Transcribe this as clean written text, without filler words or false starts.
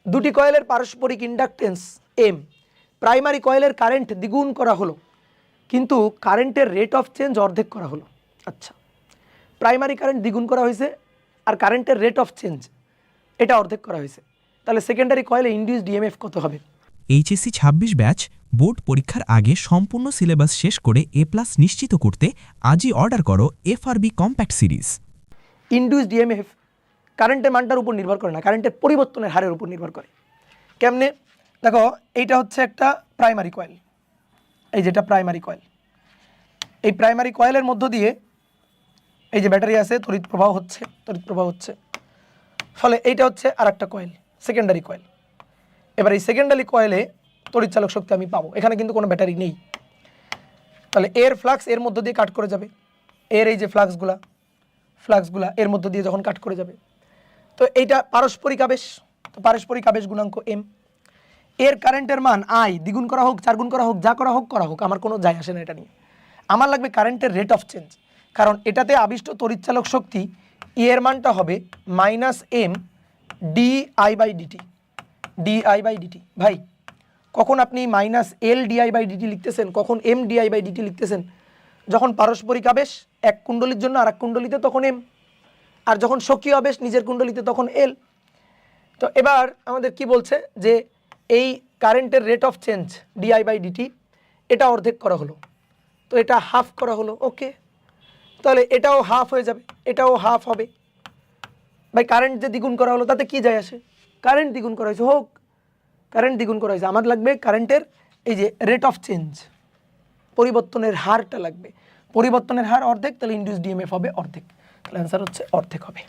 দুটি কয়েলের পারস্পরিক ইন্ডাকটেন্স এম, প্রাইমারি কয়েলের কারেন্ট দ্বিগুণ করা হলো কিন্তু কারেন্টের রেট অফ চেঞ্জ অর্ধেক করা হলো। আচ্ছা, প্রাইমারি কারেন্ট দ্বিগুণ করা হয়েছে আর কারেন্টের রেট অফ চেঞ্জ এটা অর্ধেক করা হয়েছে, তাহলে সেকেন্ডারি কয়েলে ইনডিউসড ইএমএফ কত হবে? এইচএসসি ২৬ ব্যাচ বোর্ড পরীক্ষার আগে সম্পূর্ণ সিলেবাস শেষ করে A+ নিশ্চিত করতে আজই অর্ডার করো FRB compact series. Induced EMF কারেন্টের মানটার উপর নির্ভর করে না, কারেন্টের পরিবর্তনের হারের উপর নির্ভর করে। কেমনে? দেখো, এইটা হচ্ছে একটা প্রাইমারি কয়েল, এই যেটা প্রাইমারি কয়েল, এই প্রাইমারি কয়েলের মধ্য দিয়ে এই যে ব্যাটারি আছে, তড়িৎ প্রবাহ হচ্ছে, ফলে এইটা হচ্ছে আর একটা কয়েল, সেকেন্ডারি কয়েল। এবার এই সেকেন্ডারি কয়েলে তড়িৎ চালক শক্তি আমি পাবো, এখানে কিন্তু কোনো ব্যাটারি নেই, তাহলে এর ফ্লাক্স এর মধ্য দিয়ে কাট করে যাবে, এর এই যে ফ্লাক্সগুলা এর মধ্য দিয়ে যখন কাট করে যাবে, তো এইটা পারস্পরিক আবেশ, তো পারস্পরিক আবেশ গুণাঙ্ক এম। এর কারেন্টের মান আই দ্বিগুণ করা হোক, চারগুণ করা হোক, যা করা হোক, আমার কোনো যায় আসে না এটা নিয়ে। আমার লাগবে কারেন্টের রেট অফ চেঞ্জ, কারণ এটাতে আবিষ্ট তড়িৎচালক শক্তি ই এর মানটা হবে -m dI/dt। ভাই, কখন আপনি -L dI/dt লিখতেছেন, কখন m dI/dt লিখতেছেন? যখন পারস্পরিক আবেশ এক কুণ্ডলীর জন্য আর এক কুণ্ডলীতে তখন m, আর যখন স্বকীয় আবেশ নিজের কুণ্ডলীতে তখন L। তো এবার আমাদের কি বলছে যে এই কারেন্টের রেট অফ চেঞ্জ dI/dt এটা অর্ধেক করা হলো, তো এটা হাফ করা হলো, ওকে, তাহলে এটাও হাফ হয়ে যাবে, এটাও হাফ হবে। ভাই, কারেন্ট যে দ্বিগুণ করা হলো তাতে কি যায় আসে? কারেন্ট দ্বিগুণ করা হয়েছে, হোক, কারেন্ট দ্বিগুণ করা হয়েছে, আমার লাগবে কারেন্টের এই যে রেট অফ চেঞ্জ, পরিবর্তনের হারটা লাগবে, পরিবর্তনের হার অর্ধেক, তাহলে ইনডিউসড ইএমএফ হবে অর্ধেক, তাহলে অ্যান্সার হচ্ছে অর্ধেক হবে।